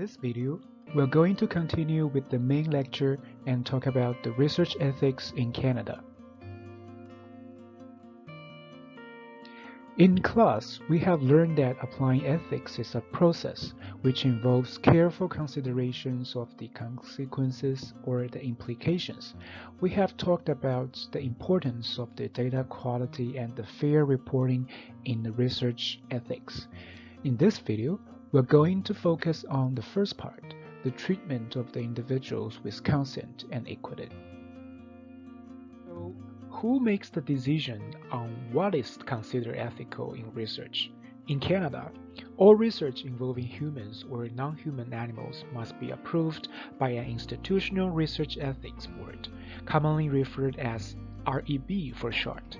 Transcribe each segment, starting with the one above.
this video, we're going to continue with the main lecture and talk about the research ethics in Canada. In class, we have learned that applying ethics is a process which involves careful considerations of the consequences or the implications. We have talked about the importance of the data quality and the fair reporting in the research ethics. In this video, we're going to focus on the first part, the treatment of the individuals with consent and equity. So, who makes the decision on what is considered ethical in research? In Canada, all research involving humans or non-human animals must be approved by an Institutional Research Ethics Board, commonly referred as REB for short.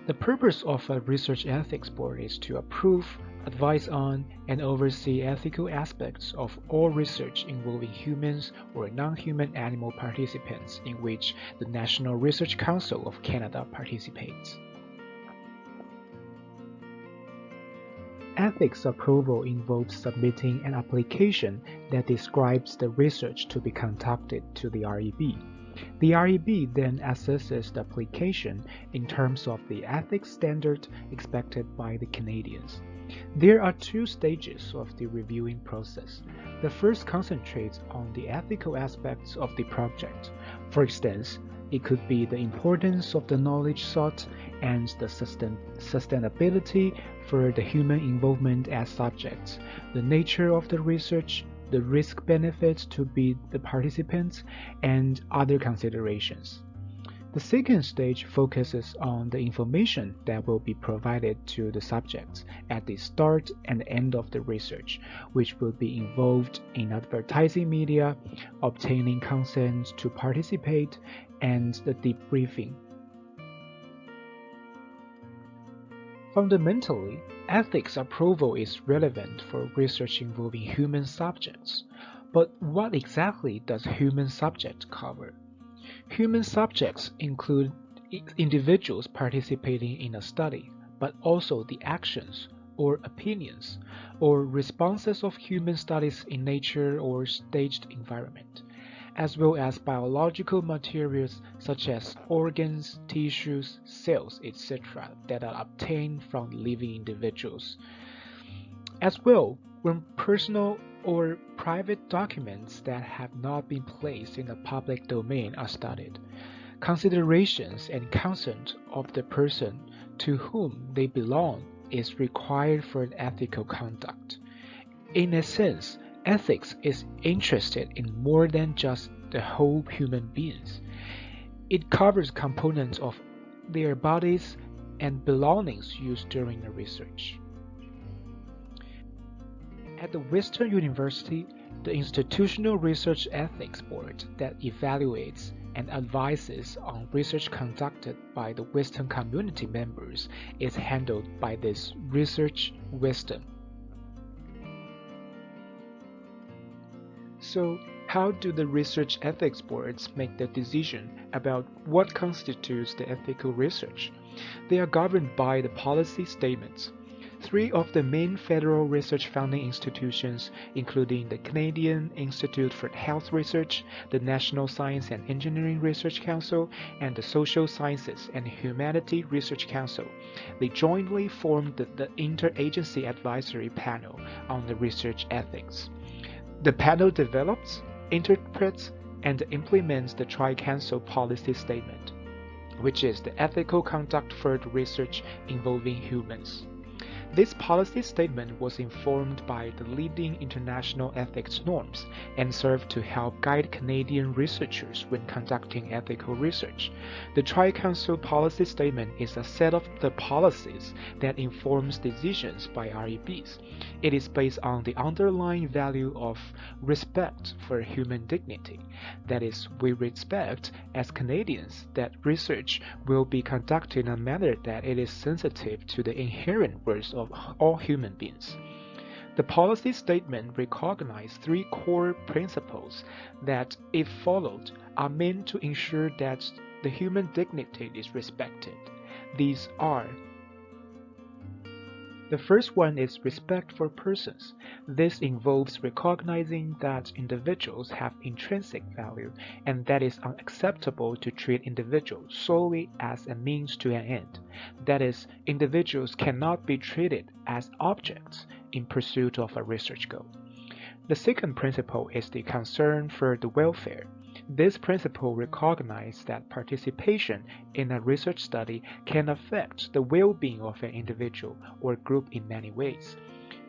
The purpose of a research ethics board is to approve, advise on, and oversee ethical aspects of all research involving humans or non-human animal participants in which the National Research Council of Canada participates. Ethics approval involves submitting an application that describes the research to be conducted to the REB. The REB then assesses the application in terms of the ethics standard expected by the Canadians. There are two stages of the reviewing process. The first concentrates on the ethical aspects of the project. For instance, it could be the importance of the knowledge sought and the sustainability for the human involvement as subjects, the nature of the research, the risk benefits to the participants, and other considerations. The second stage focuses on the information that will be provided to the subjects at the start and end of the research, which will be involved in advertising media, obtaining consent to participate, and the debriefing. Fundamentally, ethics approval is relevant for research involving human subjects. But what exactly does human subject cover? Human subjects include individuals participating in a study, but also the actions or opinions or responses of human studies in nature or staged environment, as well as biological materials such as organs, tissues, cells, etc. that are obtained from living individuals. As well, when personal or private documents that have not been placed in the public domain are studied, considerations and consent of the person to whom they belong is required for ethical conduct. In a sense, ethics is interested in more than just the whole human beings. It covers components of their bodies and belongings used during the research. At the Western University, the Institutional Research Ethics Board that evaluates and advises on research conducted by the Western community members is handled by this Research Wisdom. So, how do the research ethics boards make the decision about what constitutes the ethical research? They are governed by the policy statements. Three of the main federal research funding institutions, including the Canadian Institute for Health Research, the National Science and Engineering Research Council, and the Social Sciences and Humanities Research Council, they jointly formed the Interagency Advisory Panel on the Research Ethics. The panel develops, interprets, and implements the Tri-Council Policy Statement, which is the ethical conduct for the research involving humans. This policy statement was informed by the leading international ethics norms and served to help guide Canadian researchers when conducting ethical research. The Tri-Council Policy Statement is a set of the policies that informs decisions by REBs. It is based on the underlying value of respect for human dignity. That is, we respect as Canadians that research will be conducted in a manner that it is sensitive to the inherent worth of all human beings. The policy statement recognized three core principles that, if followed, are meant to ensure that the human dignity is respected. These are: The first one is respect for persons. This involves recognizing that individuals have intrinsic value and that it's unacceptable to treat individuals solely as a means to an end. That is, individuals cannot be treated as objects in pursuit of a research goal. The second principle is the concern for the welfare. This principle recognizes that participation in a research study can affect the well-being of an individual or group in many ways.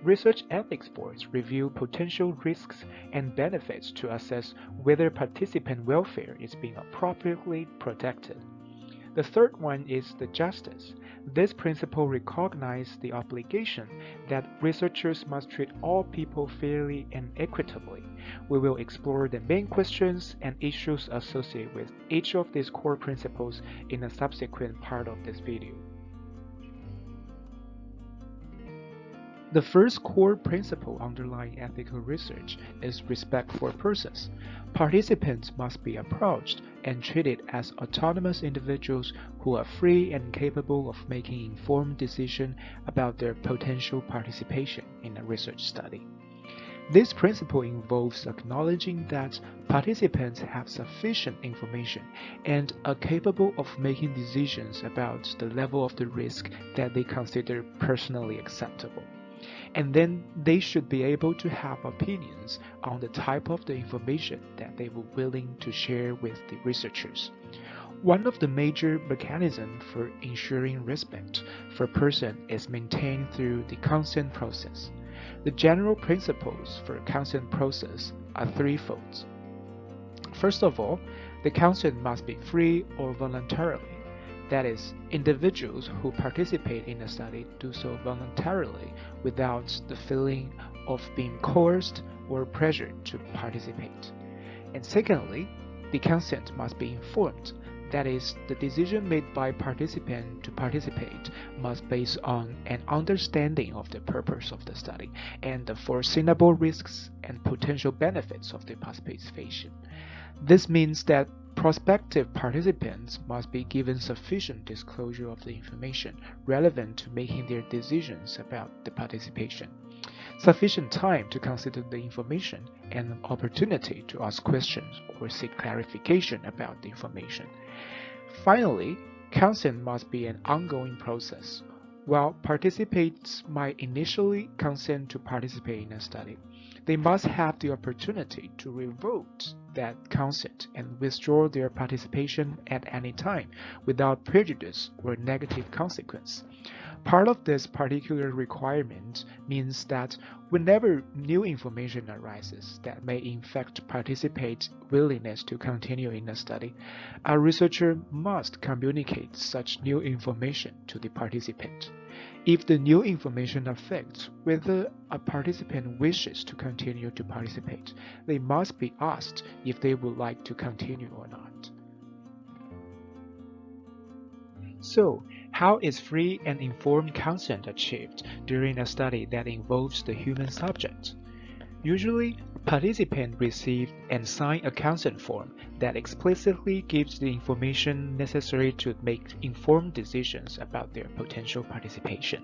Research ethics boards review potential risks and benefits to assess whether participant welfare is being appropriately protected. The third one is the justice. This principle recognizes the obligation that researchers must treat all people fairly and equitably. We will explore the main questions and issues associated with each of these core principles in a subsequent part of this video. The first core principle underlying ethical research is respect for persons. Participants must be approached and treated as autonomous individuals who are free and capable of making informed decisions about their potential participation in a research study. This principle involves acknowledging that participants have sufficient information and are capable of making decisions about the level of the risk that they consider personally acceptable. And then they should be able to have opinions on the type of the information that they were willing to share with the researchers. One of the major mechanisms for ensuring respect for a person is maintained through the consent process. The general principles for consent process are threefold. First of all, the consent must be free or voluntarily. That is, individuals who participate in a study do so voluntarily without the feeling of being coerced or pressured to participate. And secondly, the consent must be informed. That is, the decision made by participant to participate must be based on an understanding of the purpose of the study and the foreseeable risks and potential benefits of the participation. This means that prospective participants must be given sufficient disclosure of the information relevant to making their decisions about the participation, sufficient time to consider the information, and an opportunity to ask questions or seek clarification about the information. Finally, consent must be an ongoing process. While participants might initially consent to participate in a study, they must have the opportunity to revoke that consent and withdraw their participation at any time without prejudice or negative consequence. Part of this particular requirement means that whenever new information arises that may affect participants' willingness to continue in a study, a researcher must communicate such new information to the participant. If the new information affects whether a participant wishes to continue to participate, they must be asked if they would like to continue or not. So, how is free and informed consent achieved during a study that involves the human subject? Usually, participants receive and sign a consent form that explicitly gives the information necessary to make informed decisions about their potential participation.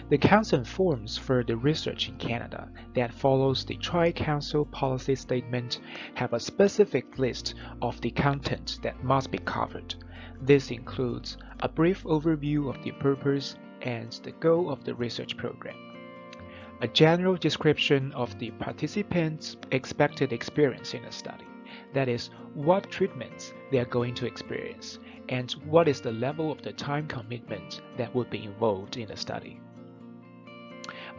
The consent forms for the research in Canada that follows the Tri-Council policy statement have a specific list of the content that must be covered. This includes a brief overview of the purpose and the goal of the research program, a general description of the participants' expected experience in a study, that is, what treatments they are going to experience, and what is the level of the time commitment that would be involved in the study.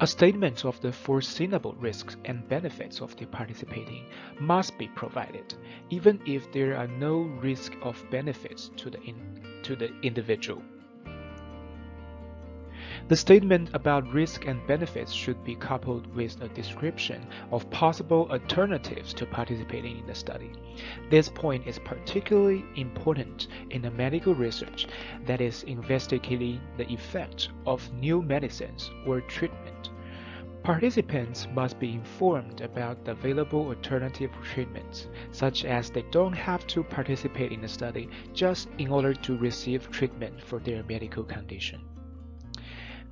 A statement of the foreseeable risks and benefits of the participating must be provided, even if there are no risk of benefits to the individual. The statement about risk and benefits should be coupled with a description of possible alternatives to participating in the study. This point is particularly important in the medical research that is investigating the effect of new medicines or treatment. Participants must be informed about the available alternative treatments, such as they don't have to participate in the study just in order to receive treatment for their medical condition.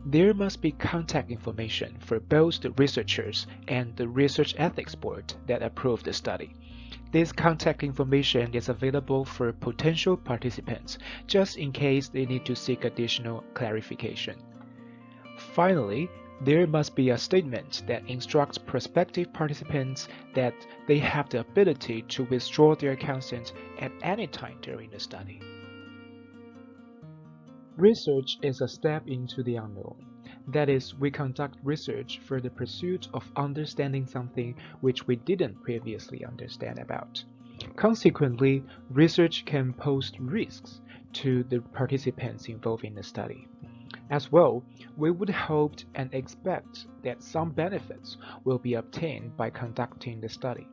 There must be contact information for both the researchers and the Research Ethics Board that approve the study. This contact information is available for potential participants just in case they need to seek additional clarification. Finally, there must be a statement that instructs prospective participants that they have the ability to withdraw their consent at any time during the study. Research is a step into the unknown. That is, we conduct research for the pursuit of understanding something which we didn't previously understand about. Consequently, research can pose risks to the participants involved in the study. As well, we would hope and expect that some benefits will be obtained by conducting the study.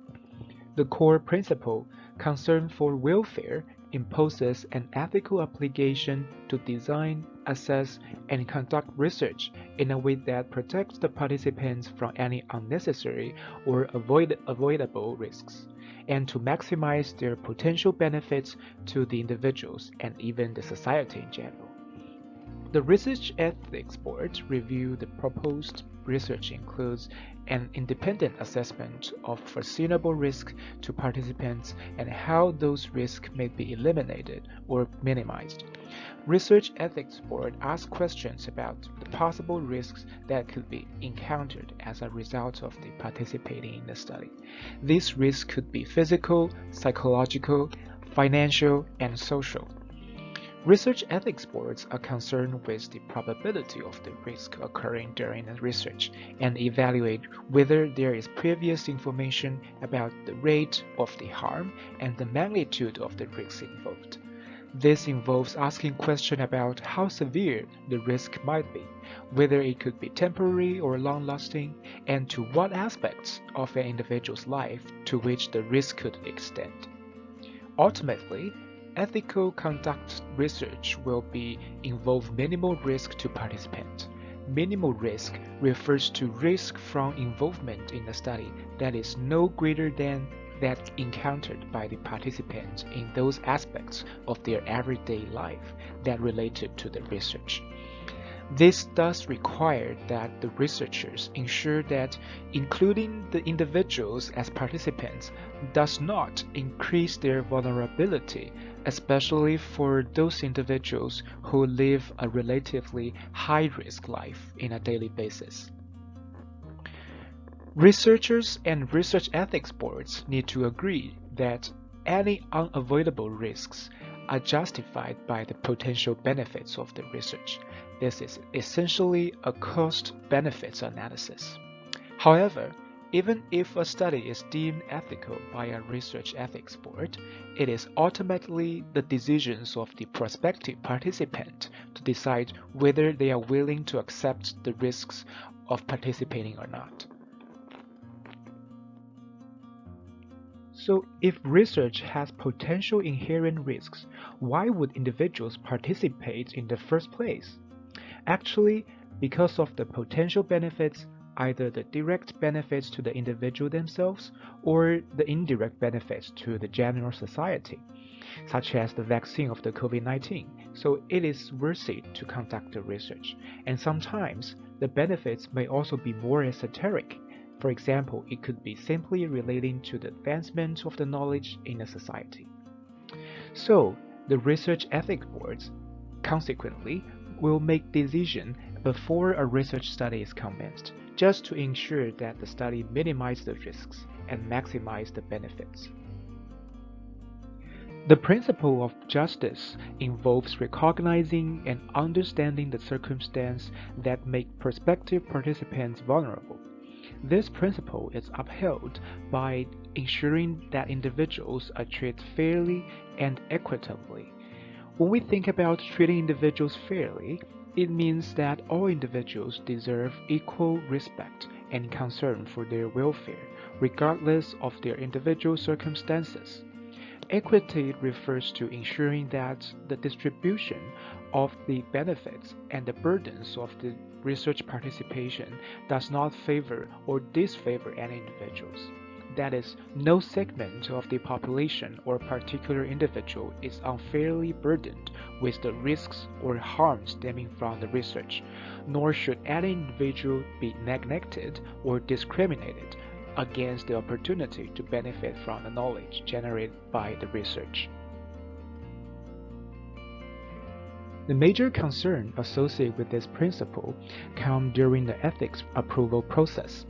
The core principle, concern for welfare, imposes an ethical obligation to design, assess, and conduct research in a way that protects the participants from any unnecessary or avoidable risks, and to maximize their potential benefits to the individuals and even the society in general. The Research Ethics Board review the proposed research includes an independent assessment of foreseeable risk to participants and how those risks may be eliminated or minimized. Research Ethics Board asks questions about the possible risks that could be encountered as a result of the participating in the study. These risks could be physical, psychological, financial, and social. Research ethics boards are concerned with the probability of the risk occurring during the research and evaluate whether there is previous information about the rate of the harm and the magnitude of the risks involved. This involves asking questions about how severe the risk might be, whether it could be temporary or long-lasting, and to what aspects of an individual's life to which the risk could extend. Ultimately, ethical conduct research will involve minimal risk to participants. Minimal risk refers to risk from involvement in a study that is no greater than that encountered by the participants in those aspects of their everyday life that related to the research. This does require that the researchers ensure that including the individuals as participants does not increase their vulnerability, especially for those individuals who live a relatively high-risk life on a daily basis. Researchers and research ethics boards need to agree that any unavoidable risks are justified by the potential benefits of the research. This is essentially a cost-benefits analysis. However, even if a study is deemed ethical by a research ethics board, it is ultimately the decisions of the prospective participant to decide whether they are willing to accept the risks of participating or not. So, if research has potential inherent risks, why would individuals participate in the first place? Actually, because of the potential benefits, either the direct benefits to the individual themselves or the indirect benefits to the general society, such as the vaccine of the COVID-19. So it is worth it to conduct the research. And sometimes the benefits may also be more esoteric. For example, it could be simply relating to the advancement of the knowledge in a society. So, the research ethics boards, consequently, will make decisions before a research study is commenced, just to ensure that the study minimizes the risks and maximizes the benefits. The principle of justice involves recognizing and understanding the circumstances that make prospective participants vulnerable. This principle is upheld by ensuring that individuals are treated fairly and equitably. When we think about treating individuals fairly, it means that all individuals deserve equal respect and concern for their welfare, regardless of their individual circumstances. Equity refers to ensuring that the distribution of the benefits and the burdens of the research participation does not favor or disfavor any individuals. That is, no segment of the population or particular individual is unfairly burdened with the risks or harm stemming from the research, nor should any individual be neglected or discriminated against the opportunity to benefit from the knowledge generated by the research. The major concern associated with this principle come during the ethics approval process,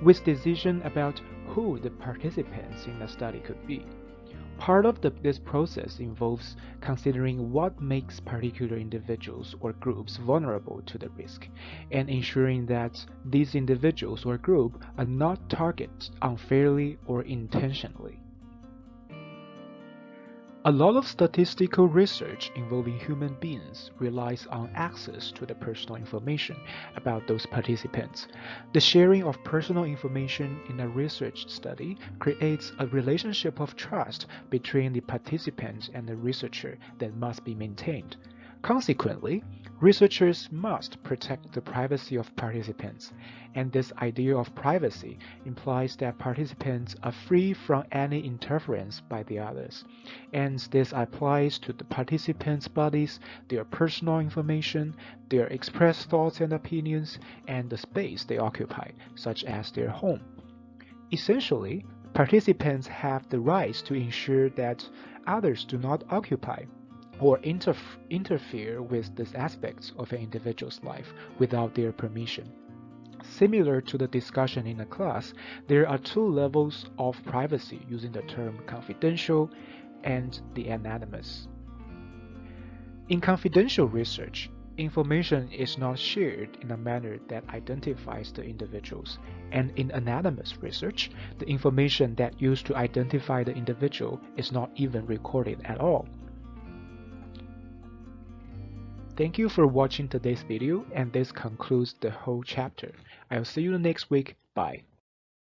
with decision about who the participants in the study could be. Part of this process involves considering what makes particular individuals or groups vulnerable to the risk, and ensuring that these individuals or group are not targeted unfairly or intentionally. A lot of statistical research involving human beings relies on access to the personal information about those participants. The sharing of personal information in a research study creates a relationship of trust between the participant and the researcher that must be maintained. Consequently, researchers must protect the privacy of participants, and this idea of privacy implies that participants are free from any interference by the others, and this applies to the participants' bodies, their personal information, their expressed thoughts and opinions, and the space they occupy, such as their home. Essentially, participants have the right to ensure that others do not occupy or interfere with these aspects of an individual's life without their permission. Similar to the discussion in a class, there are two levels of privacy using the term confidential and the anonymous. In confidential research, information is not shared in a manner that identifies the individuals, and in anonymous research, the information that used to identify the individual is not even recorded at all. Thank you for watching today's video, and this concludes the whole chapter. I'll see you next week. Bye.